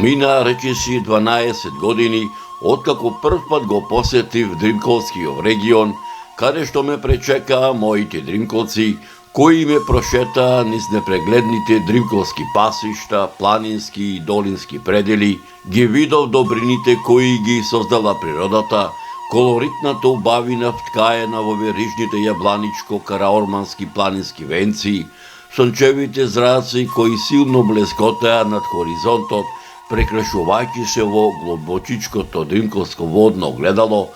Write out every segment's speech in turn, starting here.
Помина речиси 12 години откако првпат го посетив Дримковскиот регион, каде што ме пречекаа моите дримковци, кои ме прошетаа низ непрегледните дримковски пасишта, планински и долински предели, ги видов добрините кои ги создала природата, колоритната убавина вткаена во верижните јабланичко-караормански планински венци, сончевите зраци кои силно блескотеа над хоризонтот, прекрашувајќи се во глобочичкото дримковско водно огледало,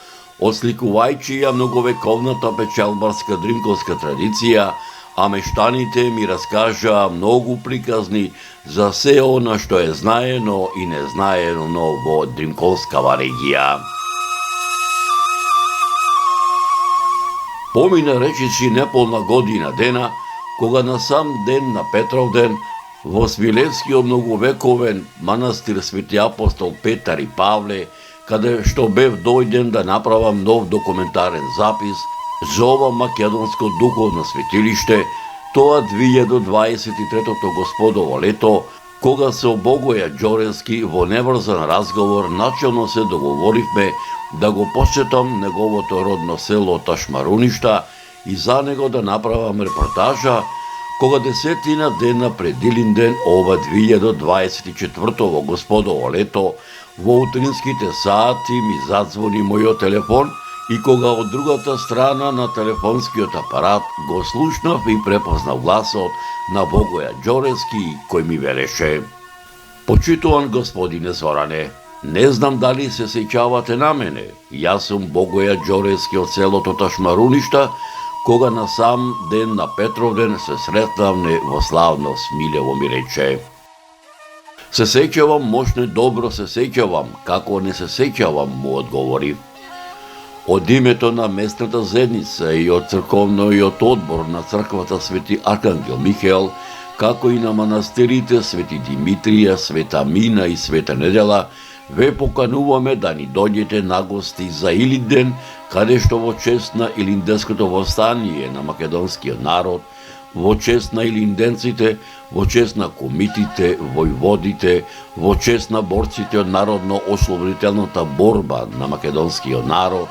осликувајќи ја многовековната печалбарска дримковска традиција, а мештаните ми раскажаа многу приказни за се она што е знаено и незнаено во Дримковскава регија. Помина речиси неполна година дена, кога на сам ден на Петровден во Смилевскиот многовековен манастир Свети апостол Петар и Павле, каде што бев дојден да направам нов документарен запис за ова македонско духовно светилиште, тоа 2023 господово лето, кога со Богоја Ѓоревски во неврзан разговор начелно се договоривме да го посетам неговото родно село Ташмаруништа и за него да направам репортажа, кога 10 дена пред Илинден ова 2024 господово лето, во утринските сати ми задзвони мојот телефон и кога од другата страна на телефонскиот апарат го слушнав и препознав гласот на Богоја Ѓоревски, кој ми велеше: "Почитуван господине Зоране, не знам дали се сеќавате на мене. Јас сум Богоја Ѓоревски од селото Ташмаруништа, кога на сам ден на Петровден се сретнавме во славно Смилево", ми рече. "Се сеќавам, мощно добро се сеќавам, како не се сеќавам", му одговорив. Од името на местната заедница и од црковниот одбор на црквата Свети Аркангел Михаел, како и на манастирите Свети Димитрија, Света Мина и Света Недела, ве покануваме да ни дојдете на гости за Илинден, каде што во чест на Илинденското востание на македонскиот народ, во чест на илинденците, во чест на комитите, војводите, во чест на борците од народно-ослободителната борба на македонскиот народ,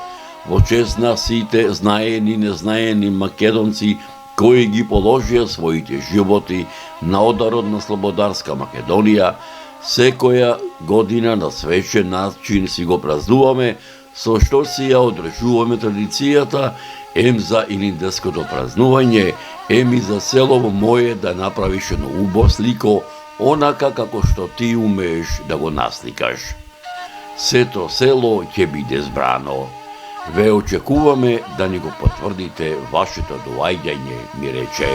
во чест на сите знаени и незнаени македонци кои ги положија своите животи на ударот на слободарска Македонија, секоја година на свечен начин си го празнуваме, со што си ја одржуваме традицијата, ем за илинденското празнување, ем и за селово моје да направиш едно убаво слико, онака како што ти умееш да го насликаш. Сето село ќе биде збрано. Ве очекуваме да ни го потврдите вашето доаѓање, ми рече.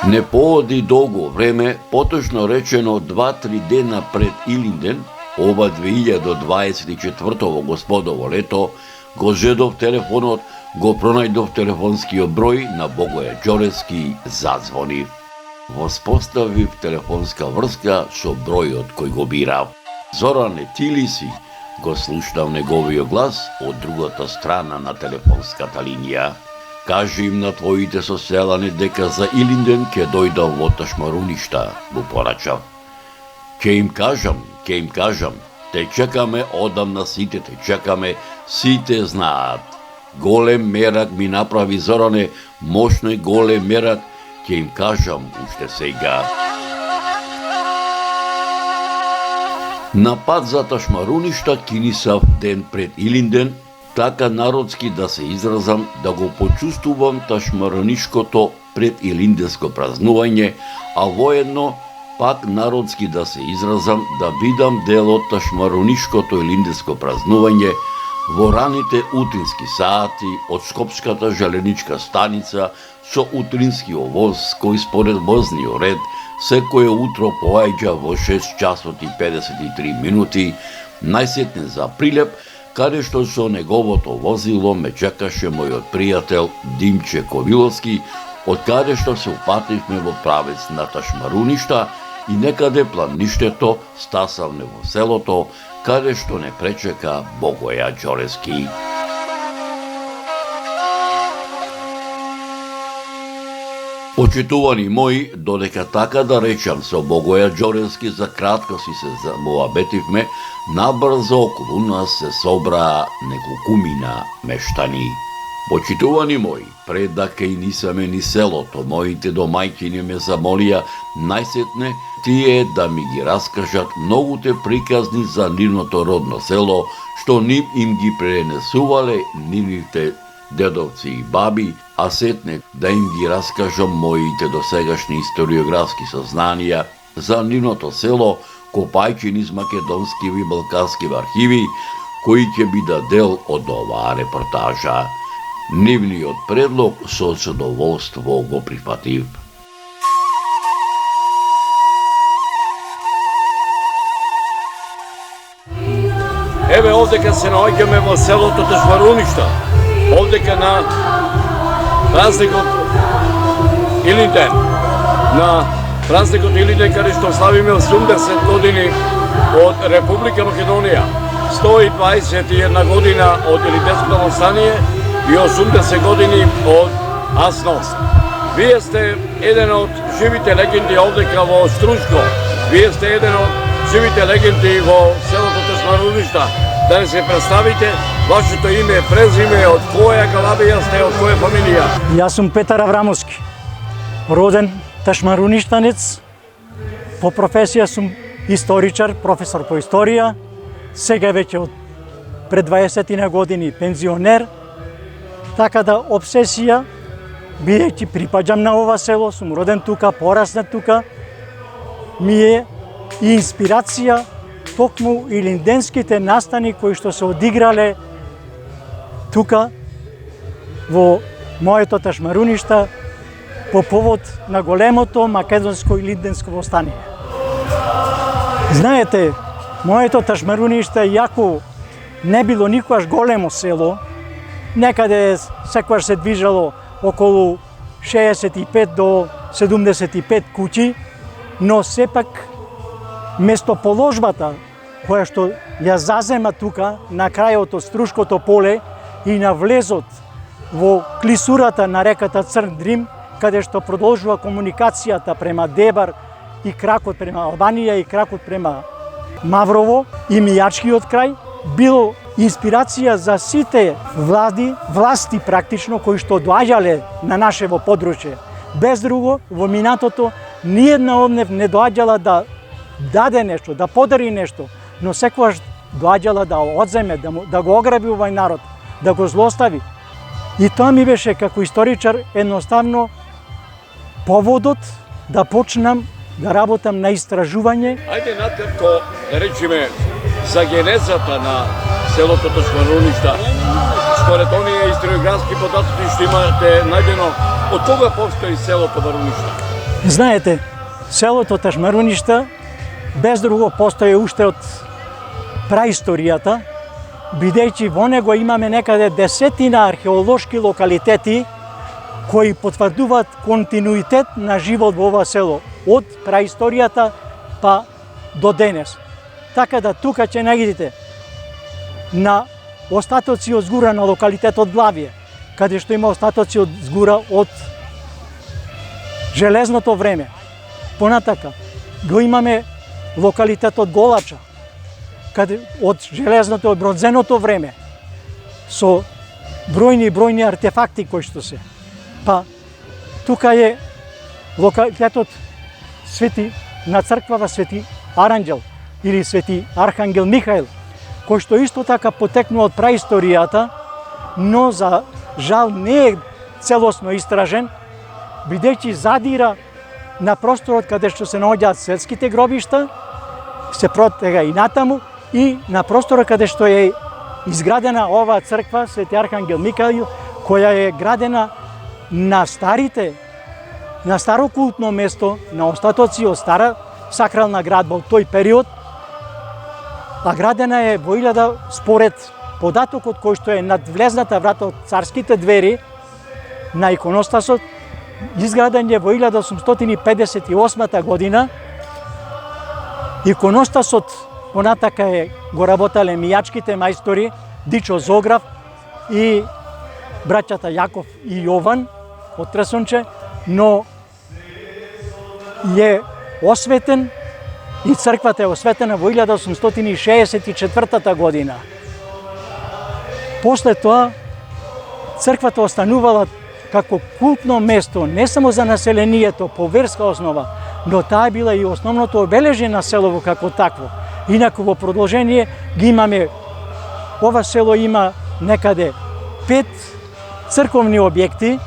Не пооди долго време, поточно речено 2-3 дена пред Илинден, ова 2024 господово лето, го зедов телефонот, го пронајдов телефонскиот број на Богоја Ѓоревски, задзвонив. Воспоставив телефонска врска со бројот кој го бирав. "Зоране, ти ли си?" го слушнав неговиот глас од другата страна на телефонската линија. "Кажи им на твоите соселани дека за Илинден ќе дојдам во Ташмаруништа", му порачав. Ќе им кажам, те чекаме одамна, сите те чекаме, сите знаат. Голем мерак ми направи Зоране, мощно и голем мерак, ќе им кажам уште сега." На пат за Ташмаруништа кинисав ден пред Илинден, така народски да се изразам, да го почувствувам ташмарунишкото пред илинденско празнување, а воедно пак народски да се изразам, да бидам дел од ташмарунишкото илинденско празнување во раните утрински сати од Скопската желеничка станица со утрински воз кој според возниот ред секое утро поаѓа во 6 часот и 53 минути, најсетне за Прилеп, каде што со неговото возило ме чекаше мојот пријател Димче Ковиловски, од каде што се упативме во правец на Ташмаруништа и некаде плаништето стасавме во селото, каде што не пречека Богоја Ѓоревски. Почитувани мои, додека така да речам со Богоја Џоревски за кратко си се замуабетивме, набрзо околу нас се собраа неколкумина мештани. Почитувани мои, пред да кајнисаме ни селото, моите домајќини ме замолија најсетне тие да ми ги раскажат многуте приказни за нивното родно село, што нив им ги пренесувале нивните дедовци и баби, а сетне да им ги раскажам моите досегашни историографски сознанија за нивното село, копајќи низ македонски и балкански архиви, кои ќе бидат дел од оваа репортажа. Нивниот предлог со задоволство го прифатив. Еве овдека се наоѓаме во селото Ташмаруништа, овдека на празникот Илинден, на празникот Илинден каде што славиме 80 години од Република Македонија, 121 година од Илинденското восстание и 80 години од Асност. Вие сте еден од живите легенди овдека во Струшко, вие сте еден од живите легенди во селото Ташмаруништа. Да не се представите вашето име, презиме, од која галабија сте, од која фамилија? Јас сум Петар Аврамовски, роден ташмаруништанец, по професија сум историчар, професор по историја, сега веќе од пред 20 години пензионер, така да обсесија, бидејќи припаѓам на ова село, сум роден тука, пораснат тука, ми е и инспирација токму илинденските настани кои што се одиграле тука во моето Ташмаруништа по повод на големото македонско илинденско восстание. Знаете, моето Ташмаруниште, јако не било никогаш големо село, некаде секогаш се движало околу 65 до 75 куќи, но сепак местоположбата која што ја зазема тука на крајот од Струшкото поле и на влезот во клисурата на реката Црн Дрим, каде што продолжува комуникацијата према Дебар и кракот према Албанија и кракот према Маврово и Мијачкиот крај, било инспирација за сите власти практично кои што доаѓале на нашево подручје. Без друго, во минатото ниедна од нив не доаѓала да даде нешто, да подари нешто, но секогаш доаѓала да одземе, да го ограби овај народ, да го злостави. И тоа ми беше како историчар едноставно поводот да почнам да работам на истражување. Ајде накратко да речеме за генезата на селото Ташмаруништа. Според оние историографски податоци што имате најдено, од кога постои селото Варуништа? Знаете, селото Ташмаруништа без друго постои уште од праисторијата, бидејќи во него имаме некаде десетина археолошки локалитети кои потврдуваат континуитет на живот во ова село од праисторијата па до денес. Така да тука ќе најдете на остатоци од згура на локалитетот Главје, каде што има остатоци од згура од железното време. Понатака го имаме локалитетот Голача, каде од железното од бронзеното време со бројни артефакти кои што се. Па тука е локалитетот Свети на црквава Свети Аранџел или Свети Архангел Михаил, кој што исто така потекнува од праисторијата, но за жал не е целосно истражен, бидејќи задира на просторот каде што се наоѓаат селските гробишта, се протега и натаму, и на просторот каде што е изградена оваа црква Свети Архангел Михаил, која е градена на старо култно место, на остатоци од стара сакрална градба од тој период, а градена е во 1000, според податокот кој што е над влезната врата од царските двери на иконостасот, изграден е во 1858 година. Иконостасот понатака го работеле мијачките мајстори Дичо Зограф и браќата Јаков и Јован од Тресунче, но е осветен и црквата е осветена во 1864 година. После тоа, црквата останувала како култно место не само за населението по верска основа, но таа била и основното обележје на селово како такво. Инаку во продолжение ги имаме, ова село има некаде 5 црковни објекти,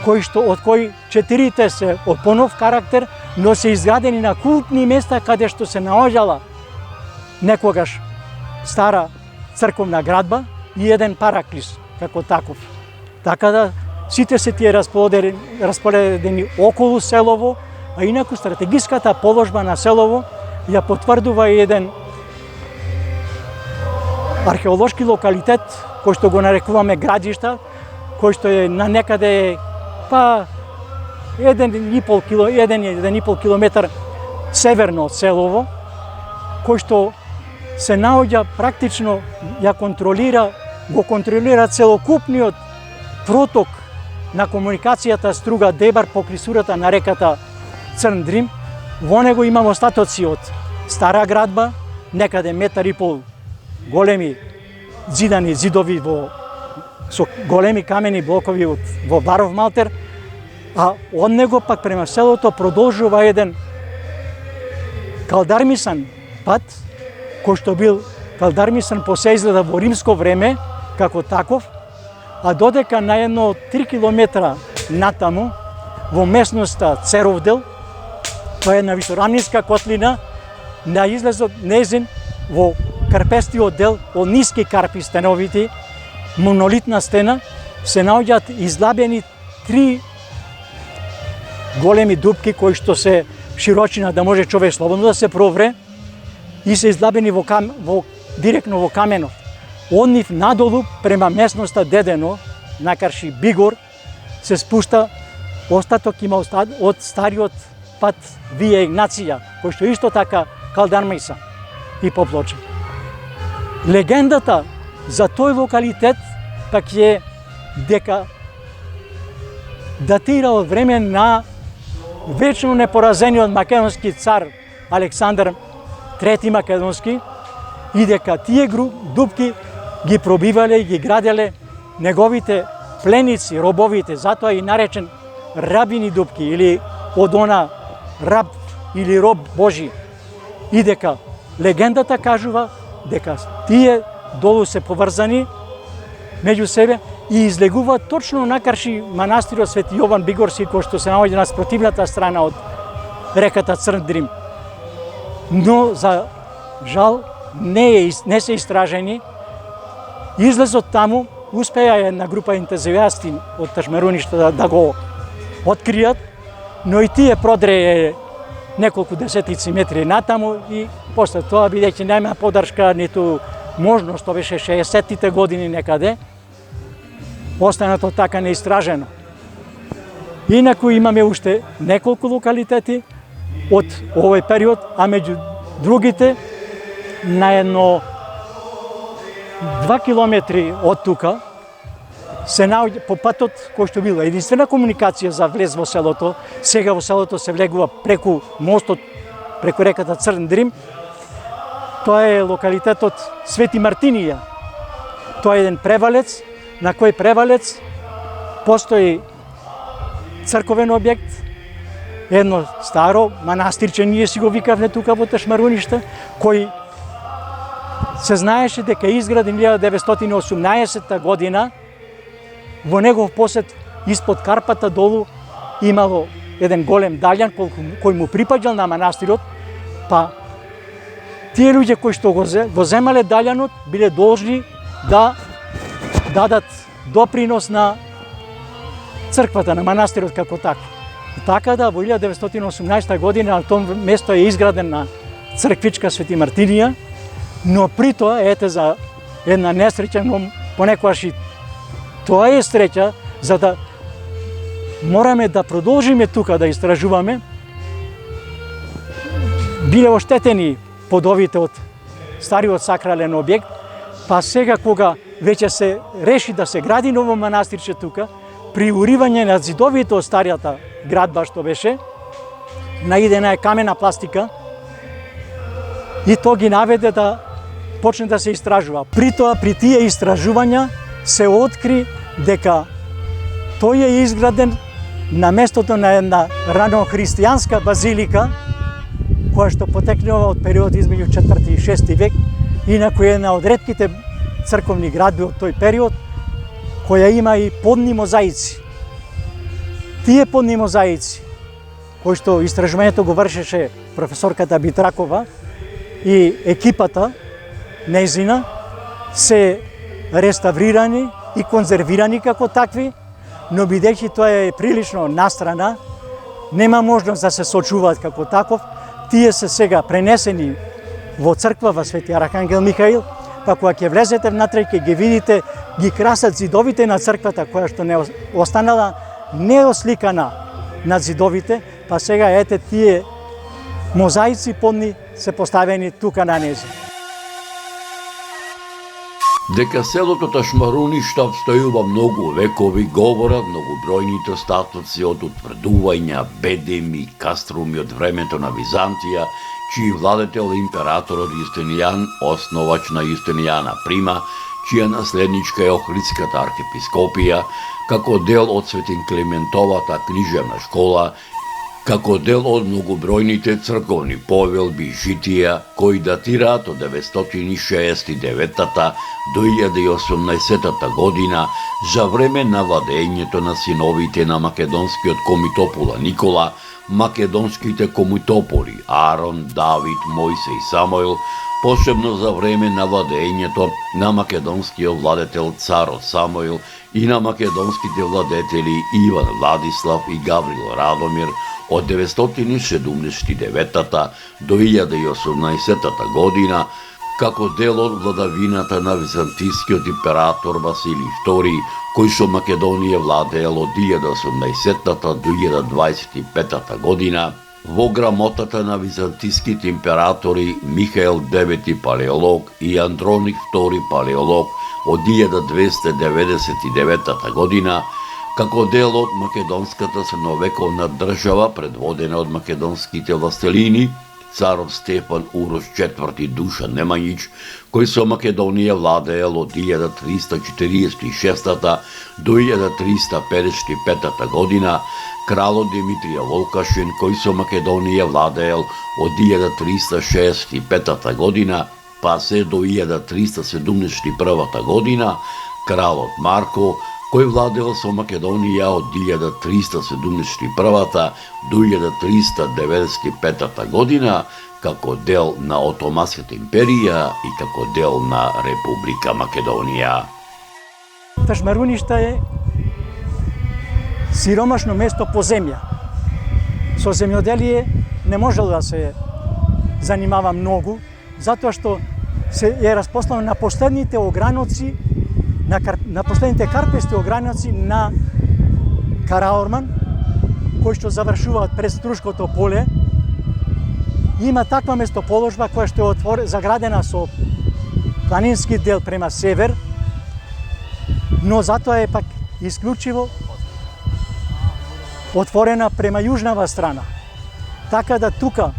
од кои 4 се од понов карактер, но се изградени на култни места каде што се наоѓала некогаш стара црковна градба и еден параклис како таков. Така да сите се тие распоредени околу селово, а инаку стратегиската положба на селово ја потврдува и еден археолошки локалитет кој што го нарекуваме Градишта, кој што е на некаде 1,5 километар северно од селово, кој што се наоѓа практично го контролира целокупниот проток на комуникацијата струга Дебар по клисурата на реката Црн Дрим. Во него имаме остатоци од стара градба, некаде 1,5 метар големи зидани зидови со големи камени блокови во Баров Малтер, а од него пак према селото продолжува еден калдармисан пат, кој што бил калдармисан по се изгледа во римско време, како таков, а додека на едно 3 километра натаму, во местноста Церовдел, тоа е една висорамнинска котлина, на излезот незин во карпестиот дел, од ниски карпи стеновити, монолитна стена, се наоѓаат излабени 3 големи дупки кои што се широчина да може човек слободно да се провре и се излабени директно во каменот. Од нив надолу према местноста Дедено, накарши Бигор, се спушта остаток има од стариот пат Вија Игнација, кој што исто така калдармисан и поплочен. Легендата за тој локалитет пак е дека датира од време на вечно непоразениот македонски цар Александар III Македонски и дека тие дупки ги пробивале и ги граделе неговите пленици, робовите, затоа и наречен рабини дупки или од она раб или роб Божи. И дека легендата кажува дека тие долу се поврзани меѓу себе и излегуваат точно накарши манастирот Свети Јован Бигорски, кој што се наоѓа на спротивната страна од реката Црн Дрим. Но за жал не се истражени. Излезот таму успеа една група ентузијасти од Ташмаруништа да го откријат, но и тие продреje неколку десетици метри натаму и после тоа, бидејќи нема подршка ниту можност, тоа беше 60-тите години некаде, останато така неистражено. Инаку имаме уште неколку локалитети од овој период, а меѓу другите на едно 2 километри од тука се наоѓа по патот кој што била единствена комуникација за влез во селото. Сега во селото се влегува преку мостот, преку реката Црн Дрим. Тоа е локалитетот Свети Мартинија. Тоа е еден превалец, на кој превалец постои црковен објект, едно старо манастирче, ние си го викавме тука во Ташмаруништа, кој се знаеше дека е изграден 1918 година. Во негов посет испод Карпата долу имало еден голем далјан кој му припаѓал на манастирот, па тие луѓе кои што го земале далјанот биле должни да дадат допринос на црквата, на манастирот како такво. Така да во 1918 година на тоа место е изградена црквичка Свети Мартинија, но при тоа, ете за една несреќа, но понекогаш и тоа е среќа, за да мораме да продолжиме тука да истражуваме. Биле оштетени подовите од стариот сакрален објект, па сега кога веќе се реши да се гради ново манастирче тука, при уривање на зидовите од старијата градба што беше, наидена е камена пластика и то ги наведе да почне да се истражува. При тие истражувања се откри дека тој е изграден на местото на една ранохристијанска базилика, која што потекнува од период измеѓу 4 и 6 век, инаку е една од ретките црковни градби од тој период, која има и подни мозаици. Тие подни мозаици, кои што истражувањето го вршеше професорката Битракова и екипата нејзина, се реставрирани и конзервирани како такви, но бидејќи тоа е прилично настрана, нема можност да се сочуваат како таков, тие се сега пренесени во црква во Свети Архангел Михаил, па кога ќе влезете внатре ќе ги видите, ги красат зидовите на црквата, која што не останала неосликана на зидовите, па сега ете тие мозаици подни се поставени тука на незе. Дека селото Ташмаруништа стојува многу векови, говорат многобројните статуци од утврдувања, бедеми, каструми од времето на Византија, чиј владетел императорот Јустинијан, основач на Јустинијана Прима, чија наследничка е Охридската архиепископија, како дел од Светин Климентовата книжевна школа, како дел од многобројните црковни повелби и житија, кои датираат од 969 до 1018 година, за време на владењето на синовите на македонскиот комитопола Никола, македонските комитополи Арон, Давид, Мојсе и Самоил, посебно за време на владењето на македонскиот владетел царот Самоил и на македонските владетели Иван Владислав и Гаврил Радомир од 979 до 1018 година, како дел од владавината на византискиот император Василий II, кој со Македонија владеел од 1018 до 1025 година, во грамотата на византиските императори Михаил IX Палеолог и Андроник II Палеолог од 1299 година, како дел од македонската средновековна држава, предводена од македонските властелини, царот Стефан Урош IV Душан Немањич, кој со Македонија владеел од 1346 до 1355 година, кралот Димитрија Волкашин, кој со Македонија владеел од 1365 година, па се до 1371 година, кралот Марко, кој владеел со Македонија од 1371 до 1395 година, како дел на Отоманската империја и како дел на Република Македонија. Ташмаруништа е сиромашно место по земја. Со земјоделие не можел да се занимава многу, затоа што се е распослано на последните ограноци, на последните карпести ограноци на Караорман, кои што завршуваат пред Струшкото поле. Има таква местоположба која што е заградена со планински дел према север, но затоа е пак исклучиво отворена према јужнава страна. Така да тука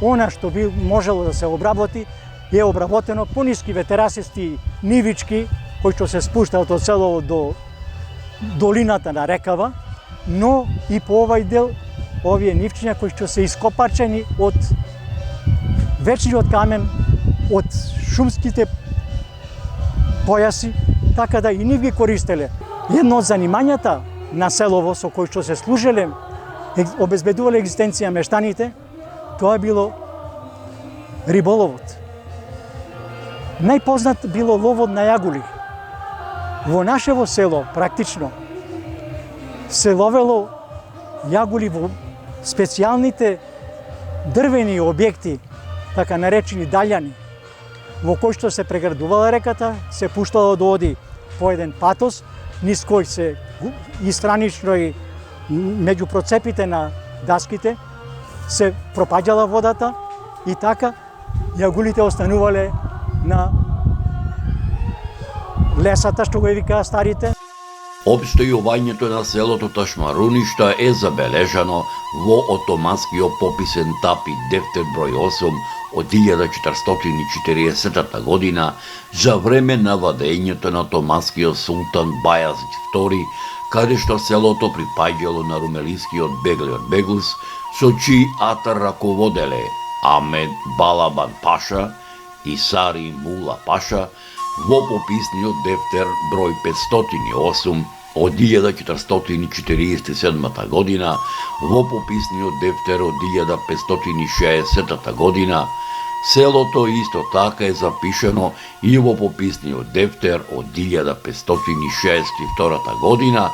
она што би можело да се обработи е обработено по нискиве терасисти нивички кои што се спуштаат од селово до долината на рекава, но и по овај дел овие нивчиња кои што се ископачени од вечниот камен, од шумските појаси, така да и нив ги користеле. Едно од занимањата на селово со кој што се служеле, обезбедувале екзистенција мештаните, тоа било риболовот. Најпознат било ловот на јагули. Во нашево село, практично, се ловело јагули во специјалните дрвени објекти, така наречени далјани, во кој што се преградувала реката, се пуштало да оди по еден патос, низ кој се и странично и меѓу процепите на даските се пропаѓала водата и така јагулите останувале на лесата, што го викаа старите. Обстојувањето на селото Ташмаруништа е забележано во отоманскиот пописен тапи Дефтер број 8 од 1440 година за време на владењето на отоманскиот султан Бајазид II, каде што селото припаѓало на румелискиот Беглиот Беглус, со чиј атар раководеле Амед Балабан Паша и Сари Мула Паша во пописниот Дефтер број 508 од 1447 година, во пописниот Дефтер од 1560 година. Селото исто така е запишено и во пописниот Дефтер од 1562 година,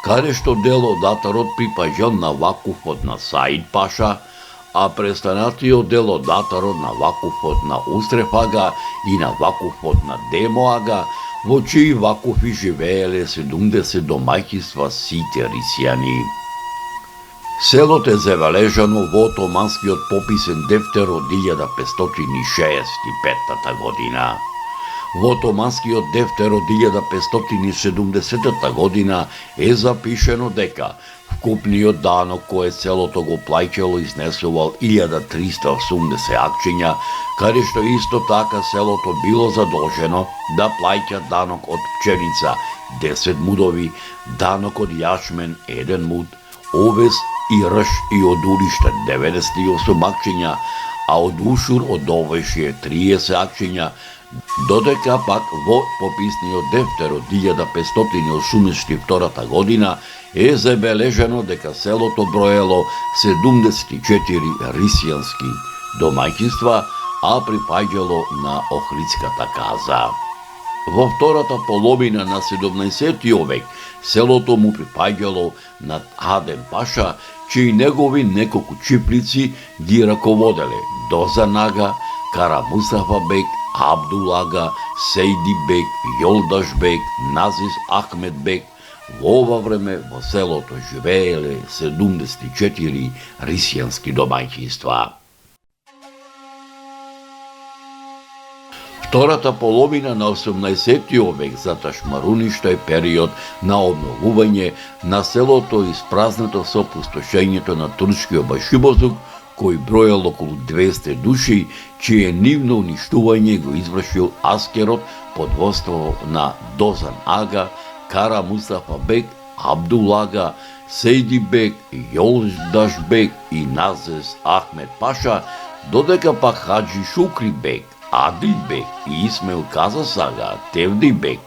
каде што дел од атарот припаѓал на вакуфот на Саид Паша, а престанатиот дел од атарот на вакуфот на Устреф ага и на вакуфот на Демо ага, во чии вакуфи живееле 70 домаќинства сите рисјани. Селото е забележано во отоманскиот пописен Дефтер од 1565 година. Во отоманскиот Дефтер од 1570 година е запишено дека вкупниот данок кој селото го плаќало изнесувал 1380 акчиња, каде што исто така селото било задолжено да плаќа данок од пченица 10 мудови, данок од јачмен 1 муд, овес и рж и од уришта 98 акчиња, а од ушур од овошје 30 акчиња, додека пак во пописниот Дефтер од 1582 година е забележено дека селото броело 74 рисјански домаќинства, а припаѓало на Охридската каза. Во втората половина на 17 век селото му припаѓало на Адем Паша, чии негови неколку чипници ги раководеле Дозан ага, Кара Мустафа бек, Абдул ага, Сейди бек, Јолдаш бек, Назис Ахмед бек. Во ова време во селото живееле 74 рисјански домаќинства. Втората половина на 18 век за Ташмаруништа е период на обновување на селото испразнато со опустошењето на турскиот башибозук, кој броел околу 200 души, чие нивно уништување го извршил аскерот под водство на Дозан ага, Кара Мустафа бек, Абдул ага, Сейди бек, Јолдаш бек и Назес Ахмед Паша, додека пак Хаджи Шукри бек, Адил бек и Исмел Казас ага, Тевди бек,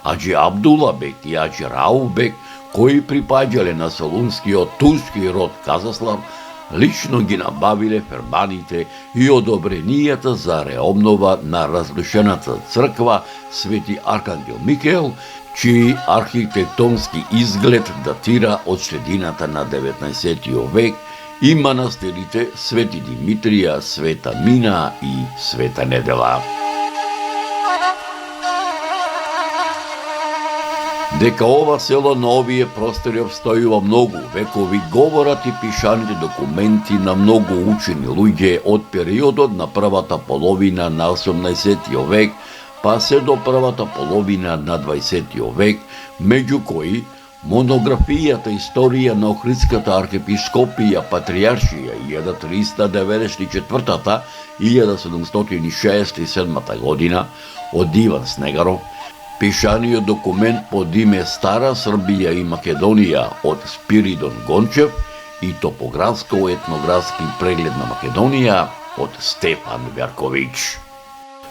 Аджи Абдула бек и Аджи Рауф бек, кои припаѓале на солунскиот турски род Казаслав, лично ги набавиле ферманите и одобренијата за реобнова на разрушената црква Свети Архангел Микел, чиј архитектонски изглед датира од средината на 19 век, и манастирите Свети Димитрија, Света Мина и Света Недела. Дека ова село на овие простори обстојува многу векови, говорат и пишаните документи на многу учени луѓе од периодот на првата половина на 18 век, па се до првата половина на 20 век, меѓу кои монографијата Историја на Охридската архиепископија Патриаршија 1364-1767 година од Иван Снегаров, пишаниот документ под име Стара Србија и Македонија од Спиридон Гончев и топографско-етнографски преглед на Македонија од Стефан Вјарковиќ.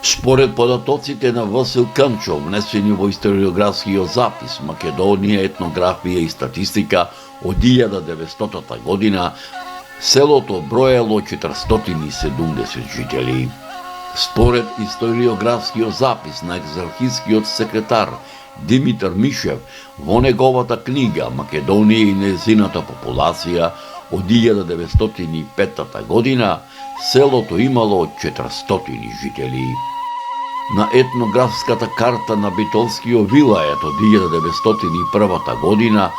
Според податоците на Васил Канчов, внесени во историографскиот запис Македонија, етнографија и статистика од 1900 година, селото броело 470 жители. Според историографскиот запис на екзархискиот секретар Димитар Мишев во неговата книга Македонија и незината популација од 1905 година, селото имало 400 жители. На етнографската карта на Битолскиот вилајат од 1901 година,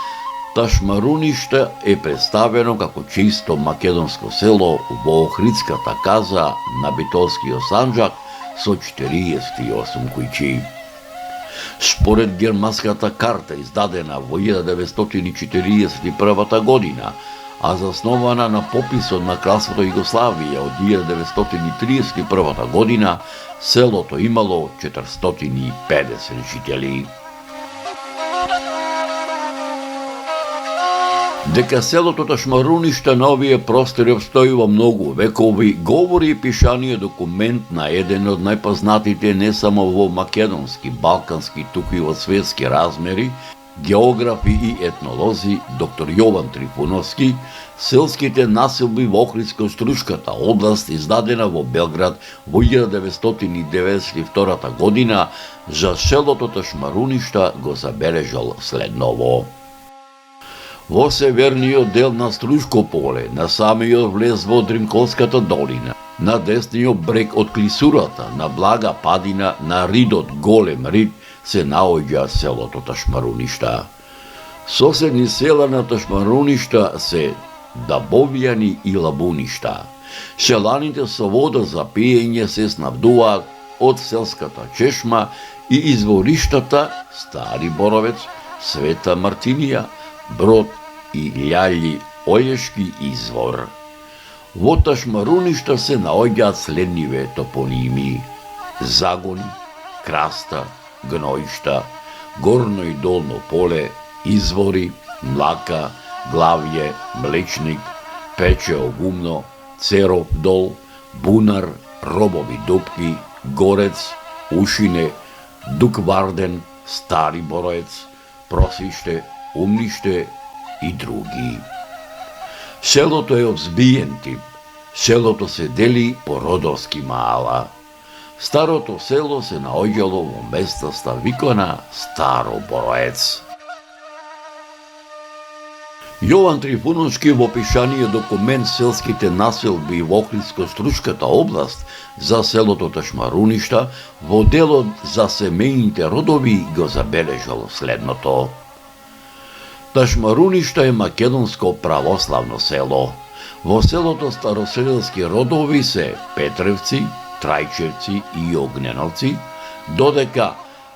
Ташмаруништа е представено како чисто македонско село во Охридската каза на Битолскиот санџак со 48 куќи. Според германската карта, издадена во 1941 година, а заснована на пописот на Кралството Југославија од 1931 година, селото имало 450 жители. Дека селото Ташмаруништа на овие простори обстојува многу векови, говори пишаниот документ на еден од најпознатите не само во македонски, балкански, туку и во светски размери, географи и етнолози доктор Јован Трифуновски, селските населби во Охридско-Струшката област, издадена во Белград во 1992 година, за селото Ташмаруништа го забележал следново. Во северниот дел на Струшко поле, на самиот влез во Дримковската долина, на десниот брег од клисурата, на блага падина на ридот Голем Рид, се наоѓа селото Ташмаруништа. Соседни села на Ташмаруништа се Дабовјани и Лабуништа. Селаните со вода за пиење се снабдуваат од селската чешма и извориштата Стари Боровец, Света Мартинија, Брод и Лјаљи Ојешки извор. Во Ташмаруништа се наоѓаат следниве топоними: Загони, Краста, Гноишта, Горно и Долно поле, Извори, Млака, Главје, Млечник, Печео гумно, Церов дол, Бунар, Робови дупки, Горец, Ушине, Дукварден, Стари Бороец, Просиште, Умниште и други. Селото е од збиен тип. Селото се дели по родовски маала. Старото село се наоѓало во местноста викана Старо Бороец. Јован Трифуновски во пишаниот документ селските населби во Охридско-Струшката област за селото Ташмаруништа во делот за семејните родови го забележал следното. Ташмаруништа е македонско православно село. Во селото староселски родови се Петревци, Трајчевци и Огненовци, додека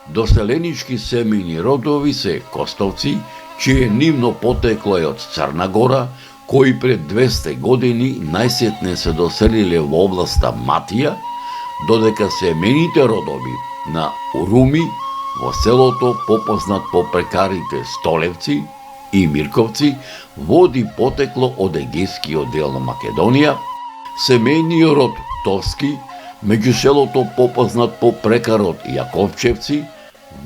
доселенички семејни родови се Костовци, чие нивно потекло е од Црна Гора, кои пред 200 години најсетне се доселиле во областа Матија, додека семејните родови на Уруми во селото попознат по прекарите Столевци и Мирковци води потекло од егејскиот дел на Македонија, семејниот род Тоски меѓу селото попознат по прекарот Јаковчевци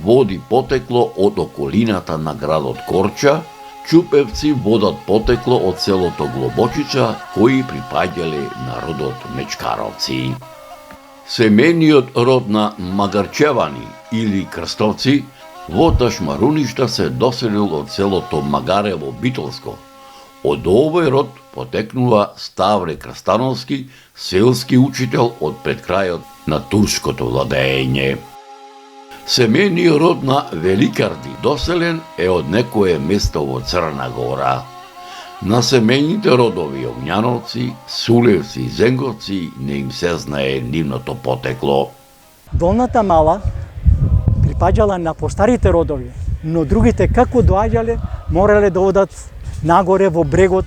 води потекло од околината на градот Корча, Чупевци водат потекло од селото Глобочича, кои припаѓале на родот Мечкаровци. Семејниот род на Магарчевани или Крстовци во Ташмаруништа се доселил од селото Магарево Битолско. Од овој род потекнува Ставре Крстановски, селски учител од пред крајот на турското владење. Семејниот род на Великарди доселен е од некое место во Црна Гора. На семејните родови Огњановци, Сулевци и Зенговци не им се знае нивното потекло. Долната Мала припаѓала на постарите родови, но другите како доаѓале морале да одат нагоре во брегот,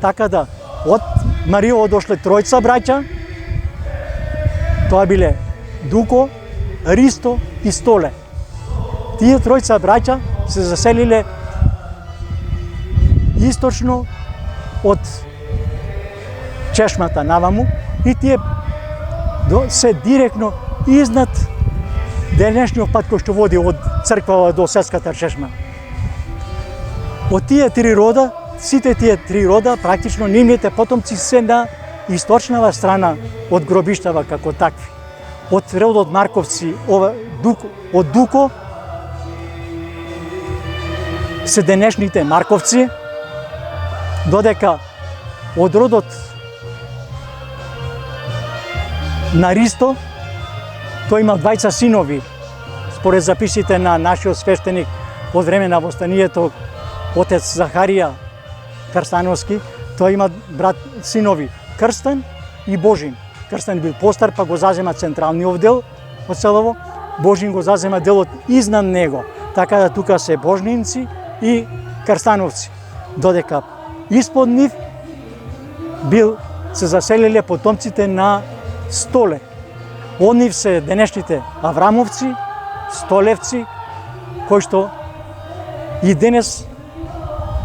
така да од Мариово дошле тројца браќа, тоа биле Дуко, Ристо и Столе. Тие тројца браќа се заселиле источно од чешмата наваму и тие се директно изнад денешниот пат кој што води од црквава до селската чешма. Од тие три рода, сите тие три рода, практично нивните потомци се на источнава страна од гробиштава како такви. Од родот Марковци, од Дуко, се денешните Марковци, додека од родот на Ристо, тој има двајца синови, според записите на нашиот свештеник од време на востанието, отец Захарија Крстановски, тој има брат синови Крстен и Божин. Крстен бил постар, па го зазема централниот дел од селово, Божин го зазема делот изнад него, така да тука се божнинци и крстановци, додека испод нив се заселиле потомците на Столе. Од нив се денешните Аврамовци, Столевци, кои што и денес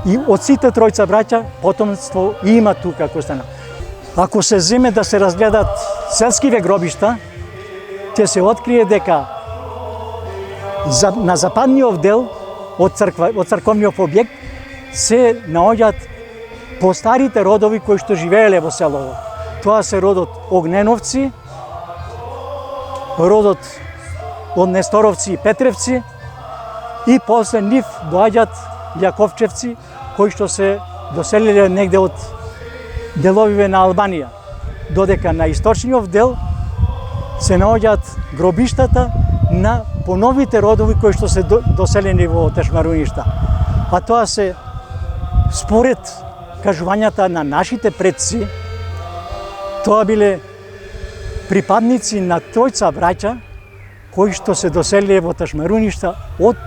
и од сите тројца браќа потомство има тука кој стана. Ако се земе да се разгледат селскиве гробишта, ќе се открие дека на западниот дел од црковниот објект се наоѓаат постарите родови кои што живееле во селото. Тоа се родот Огненовци, родот од Несторовци и Петревци и после нив доаѓаат Јаковчевци кои што се доселиле негде од деловиве на Албанија, додека на источниот дел се наоѓаат гробиштата на поновите родови кои што се доселени во Ташмаруништа. А тоа се според кажувањата на нашите предци, тоа биле припадници на тројца браќа кои што се доселиле во Ташмаруништа од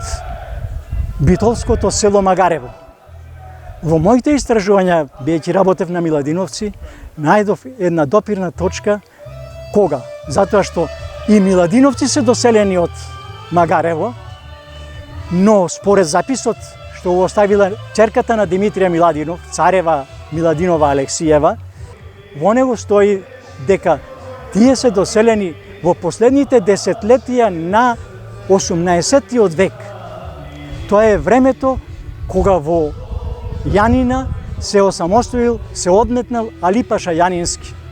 битолското село Магарево. Во моите истражувања, бидејќи работев на Миладиновци, најдов една допирна точка. Кога? Затоа што и Миладиновци се доселени од Магарево, но според записот што го оставила ќерката на Димитрија Миладинов, царева Миладинова Алексиева, во него стои дека тие се доселени во последните десетлетија на 18-тиот век. Тоа е времето кога во Јанина се осамостоил, се одметнал Алипаша Јанински.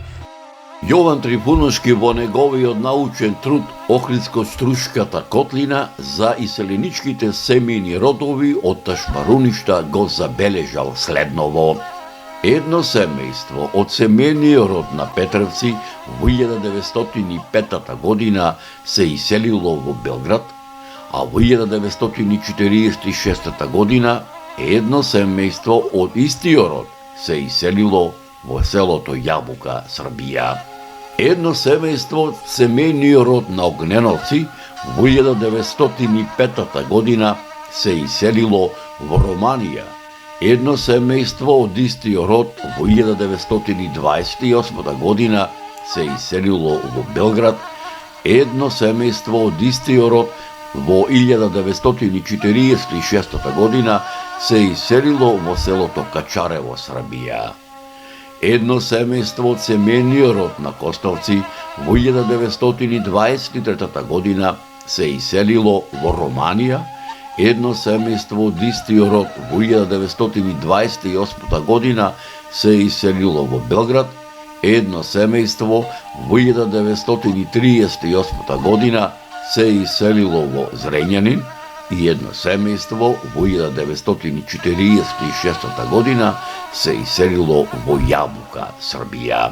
Јован Трифуновски во неговиот научен труд Охридско-Струшката котлина за иселеничките семејни родови од Ташмаруништа го забележал следново. Едно семејство од семејниот род на Петревци во 1905 година се иселило во Белград, а во 1946 година едно семејство од истиот род се иселило во селото Јабука, Србија. Едно семејство од семејниот род на Огненовци во 1905 година се иселило во Романија. Едно семејство од истиот род во 1928 година се иселило во Белград. Едно семејство од истиот род во 1946 година се иселило во селото Качарево, Србија. Едно семејство од семејниот род на Костовци во 1923 година се иселило во Романија. Едно семејство од истиот род во 1928 година се иселило во Белград. Едно семејство во 1938 година се иселило во Зрењанин и едно семејство во 1946 година се иселило во Јабука, Србија.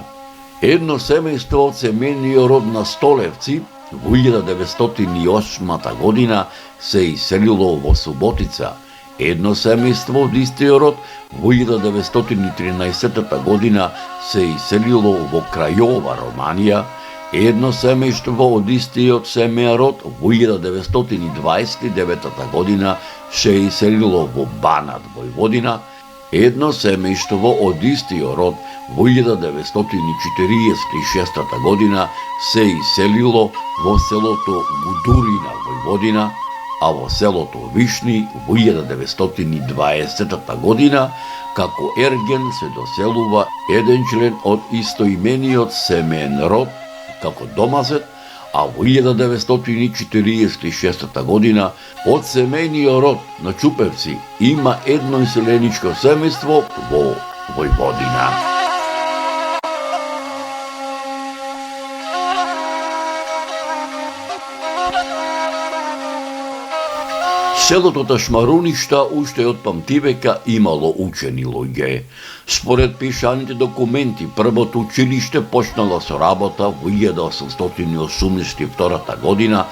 Едно семејство од семејниот род на Столевци во 1908 година се иселило во Суботица. Едно семејство од истиот род во 1913 година се иселило во Крајова, Романија. Едно семејство од истиот семејен род во 1929 година се иселило во Банат, Војводина. Едно семејство од истиот род во 1946 година се иселило во селото Гудурина, Војводина, а во селото Вишни во 1920 година како ерген се доселува еден член од истоимениот семеен род како домазет, а во 1946 година од семејниот род на Чупевци има едно иселеничко семејство во Војводина. Селото Ташмаруништа уште од памтивека имало учени луѓе. Според пишаните документи, првото училиште почнало со работа во 1882 година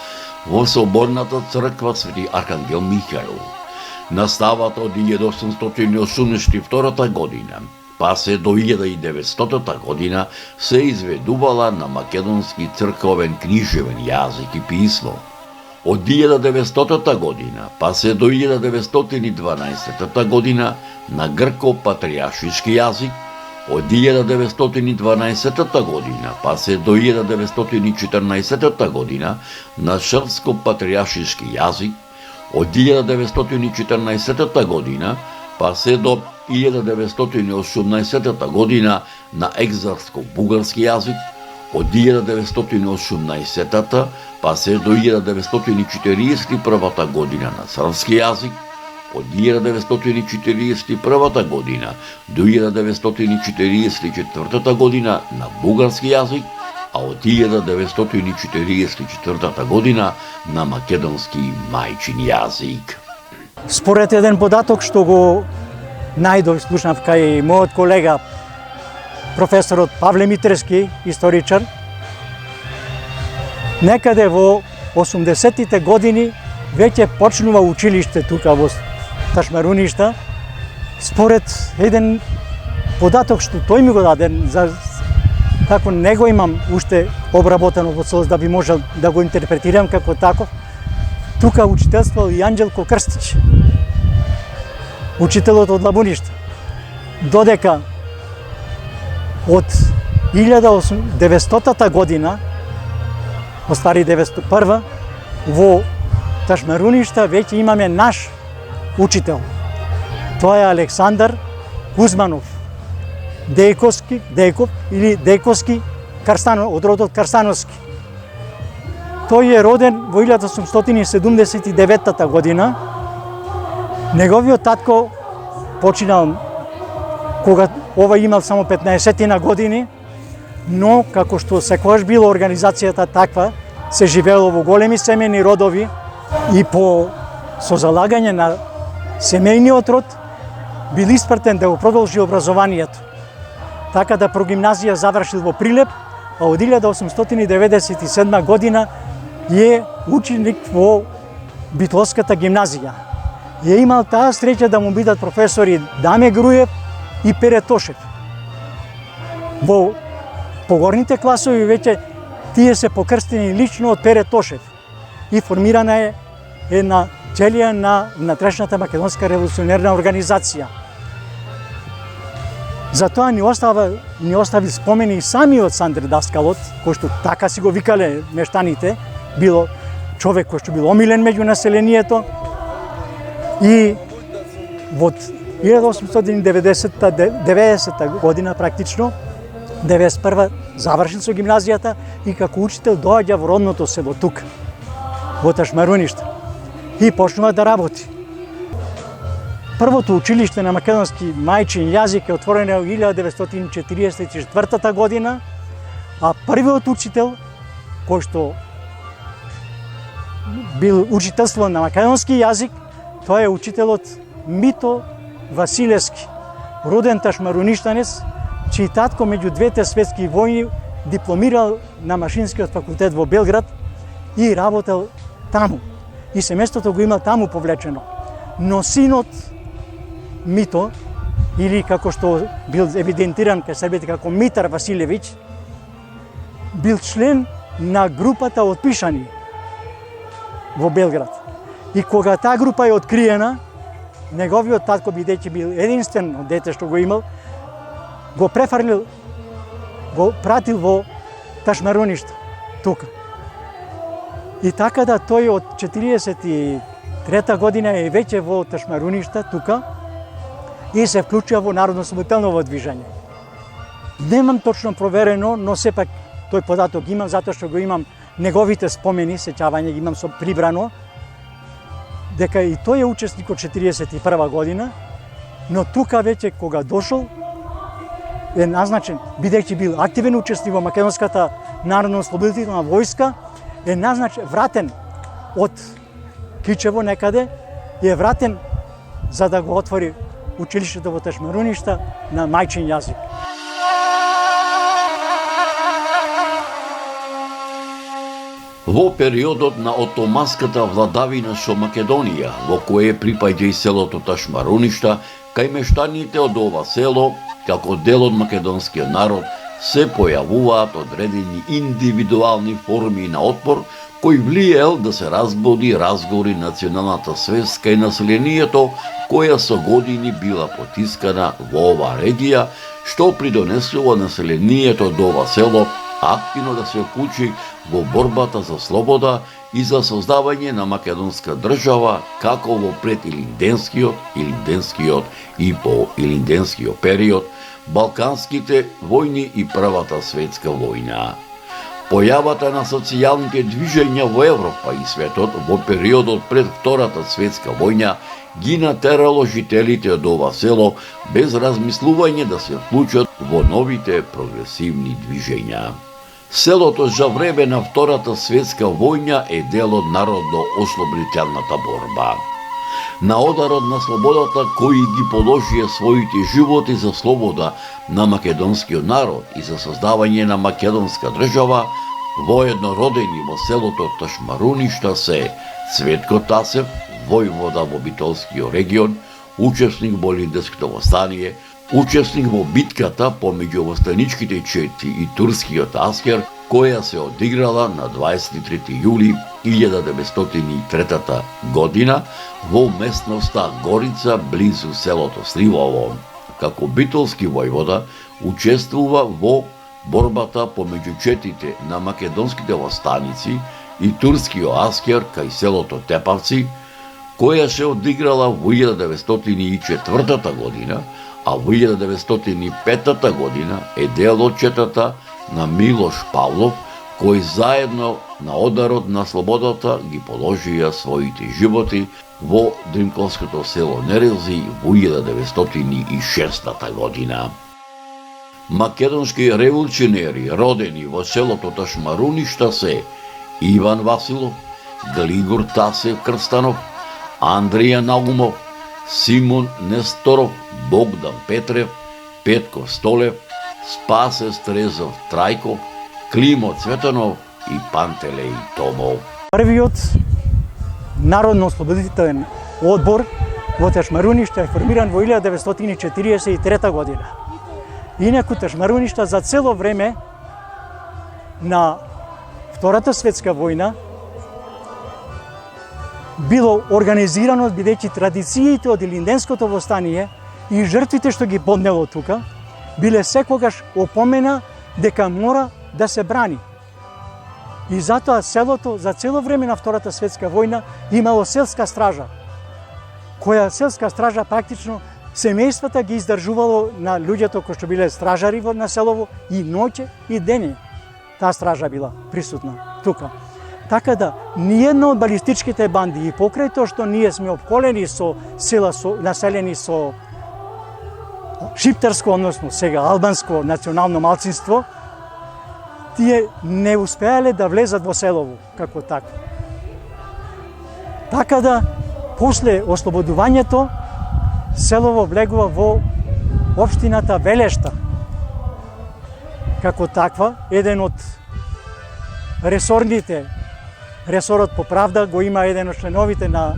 во Соборната црква Свети Архангел Михаил. Наставата од 1882 година, па се до 1900 година се изведувала на македонски црковен книжевен јазик и писмо. Од 1900 година па се до 1912 година на грко-патријашички јазик, од 1912 година па се до 1914 година на српско-патријашички јазик, од 1914 година па се до 1918 година на екзарско-бугарски јазик, од 1918 па се до 1941 година на српски јазик, од 1941 година до 1944 година на бугарски јазик, а од 1944 година на македонски мајчин јазик. Според еден податок што го најдов, слушнав кај мојот колега професорот Павле Митерски, историчар, некаде во 80-тите години веќе почнува училиште тука во Ташмаруништа, според еден податок што тој ми го даде, како не го имам уште обработено во целост да би можел да го интерпретирам како таков, тука учителствувал и Анđелко Крстич, учителот од Лабуништа, додека од 1900 година, оствари 901, во Ташмаруништа веќе имаме наш учител. Тоа е Александар Кузманов, Дејков или Дејковски, од родот Карстановски. Тој е роден во 1879 година. Неговиот татко починал кога ова имал само 15 години, но како што секогаш било организацијата таква, се живеело во големи семејни родови и со залагање на семејниот род бил испратен да го продолжи образованието. Така да прогимназија завршил во Прилеп, а од 1897 година е ученик во Битолската гимназија. Е имал таа среќа да му бидат професори Даме Груев и Пере Тошев. Во погорните класови веќе тие се покрстени лично од Пере Тошев и формирана е една ќелија на внатрешната македонска револуционерна организација. Затоа ни остави спомени и самиот Сандре Даскалот, кој што така си го викале мештаните, било човек кој што бил омилен меѓу населението, и во 1890 година практично, 91 завршил со гимназијата и како учител доаѓа во родното село тука, во Ташмаруништа, и почнува да работи. Првото училиште на македонски мајчин јазик е отворено во 1944 година, а првиот учител кој што бил учителство на македонски јазик, тоа е учителот Мито Василевски, роден ташмаруништанец, чиј татко меѓу двете светски војни дипломирал на Машинскиот факултет во Белград и работел таму. И семејството го имал таму повлечено. Но синот Мито, или како што бил евидентиран кај србите како Митар Василевиќ, бил член на групата Отпишани во Белград. И кога таа група е откриена, неговиот татко, бидејќи бил единствено дете што го имал, го префрлил, го пратил во Ташмаруништа, тука. И така да тој од 43 година е веќе во Ташмаруништа, тука, и се вклучува во народно-ослободителново движење. Немам точно проверено, но сепак тој податок имам, затоа што го имам неговите спомени, сеќавање ги имам со прибрано, дека и тој е учесник од 41 година, но тука веќе кога дошол, е назначен, бидејќи бил активен учесник во македонската народно-ослободителна војска, е назначен, вратен од Кичево некаде, и е вратен за да го отвори училиштето во Ташмаруништа на мајчин јазик. Во периодот на отоманската владавина со Македонија, во кое припаѓа и селото Ташмаруништа, кај мештаните од ова село, како дел од македонскиот народ, се појавуваат одредени индивидуални форми на отпор, кој влиел да се разбуди разгори националната свест кај населението, која со години била потискана во оваа регија, што придонесува населението до ова село активно да се вклучи во борбата за слобода и за создавање на македонска држава како во предилинденскиот, илинденскиот и по илинденскиот период, Балканските војни и Првата светска војна. Појавата на социјалните движења во Европа и светот во периодот пред Втората светска војна ги натерало жителите од ова село без размислување да се вклучат во новите прогресивни движења. Селото за време на Втората светска војна е дел од народно-ослободителната борба. На ударот на слободата кои ги положија своите животи за слобода на македонскиот народ и за создавање на македонска држава, воедно родени во селото Ташмаруништа се Цветко Тасев, војвода во Битолскиот регион, учесник во Илинденското востание, учесник во битката помеѓу востаничките чети и турскиот аскер, која се одиграла на 23 јули 1903 година во местноста Горица близу селото Сливово. Како битолски војвода учествува во борбата помеѓу четите на македонските востаници и турскиот аскер кај селото Тепавци, која се одиграла во 1904 година, а во 1905 година е дел од четата на Милош Павлов, кои заедно на ударот на слободата ги положија своите животи во Дримковското село Нерелзи во 1906 година. Македонски револуционери родени во селото Ташмаруништа се Иван Василов, Глигор Тасев Крстанов, Андрија Наумов, Симон Несторов, Богдан Петрев, Петко Столев, Спасе Стрезов Трајков, Климо Цветанов и Пантелеј Томов. Првиот народно-ослободителен одбор во Ташмаруништа е формиран во 1943 година. Инаку Ташмаруништа за цело време на Втората светска војна било организирано бидејќи традициите од Илинденското востание и жртвите што ги поднело тука биле секогаш опомена дека мора да се брани. И затоа селото за цело време на Втората светска војна имало селска стража, која селска стража практично семејствата ги издржувало на луѓето кои што биле стражари на селово и ноќе и дење. Таа стража била присутна тука. Така да, ниједна од балистичките банди и покрај тоа што ние сме обколени со села населени со шиптарско, односно сега албанско национално малцинство, тие не успеале да влезат во селово како такво. Така да, после ослободувањето, селово влегува во општината Велешта. Како таква, еден од ресорот по правда го има еден од членовите на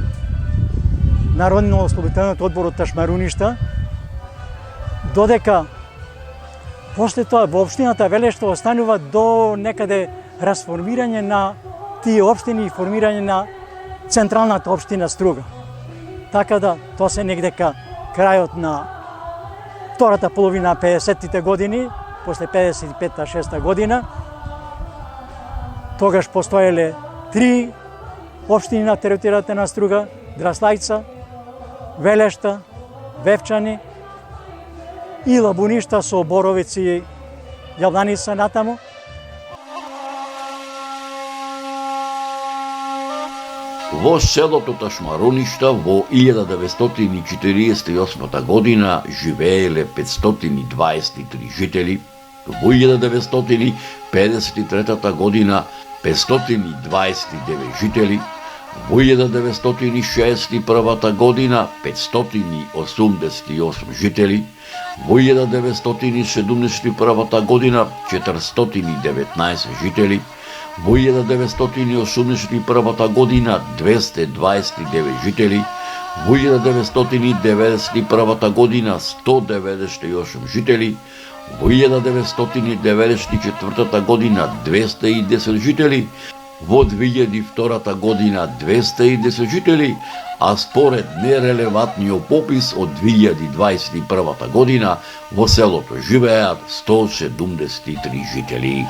Народно-ослободителниот одбор од Ташмаруништа, додека после тоа во општината Велешта останува до некаде расформирање на тие општини и формирање на централната општина Струга. Така да, тоа се негдека крајот на втората половина 50-тите години, после 55-6 година, тогаш постоеле 3 општини на територијата на Струга: Драслајца, Велешта, Вевчани и Лабуништа со Боровици и Јавданица натаму. Во селото Ташмаруништа во 1948 година живееле 523 жители, во 1953 година 529 жители, во 1961 година 588 жители, во 1971 година 419 жители, во 1981 година 229 жители, во 1991 година 198 жители, во 1994 година 210 жители, Во 2002 година 210 жители, а според нерелевантниот попис од 2021 година во селото живеат 173 жители.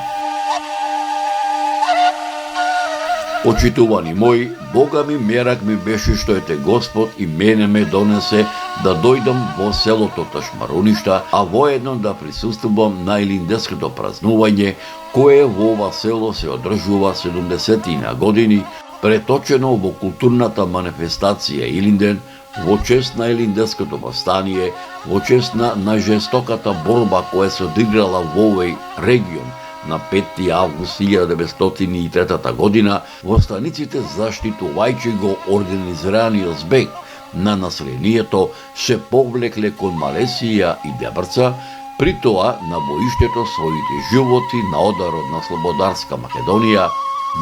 Почитувани мои, Бога ми мерак ми беше што ете Господ и мене ме донесе да дојдам во селото Ташмаруништа, а воедно да присуствувам на илинденското празнување, кое во ова село се одржува 70 години, преточено во културната манифестација Илинден, во чест на илинденското востание, во чест на жестоката борба која се одиграла во овој регион на 5 август 1903 година, востаниците заштитувајќи го организираниот збег на населението се повлекле кон Малесија и Дебрца, при тоа на боиштето своите животи на ударот на Слободарска Македонија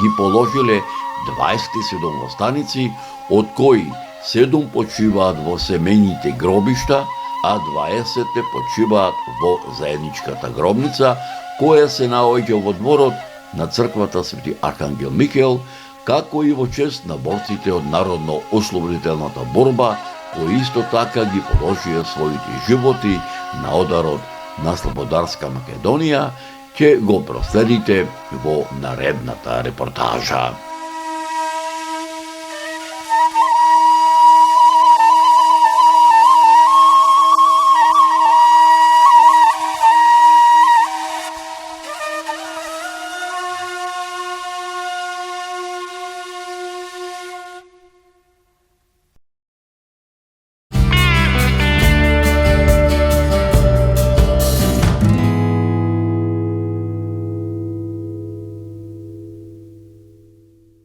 ги положиле 27 востаници, од кои 7 почиваат во семејните гробишта, а 20 почиваат во заедничката гробница, која се наоѓа во дворот на црквата Свети Архангел Михаел, како и во чест на борците од Народно-ослободителната борба, кои исто така ги положија своите животи на ударот на Слободарска Македонија, ќе го проследите во наредната репортажа.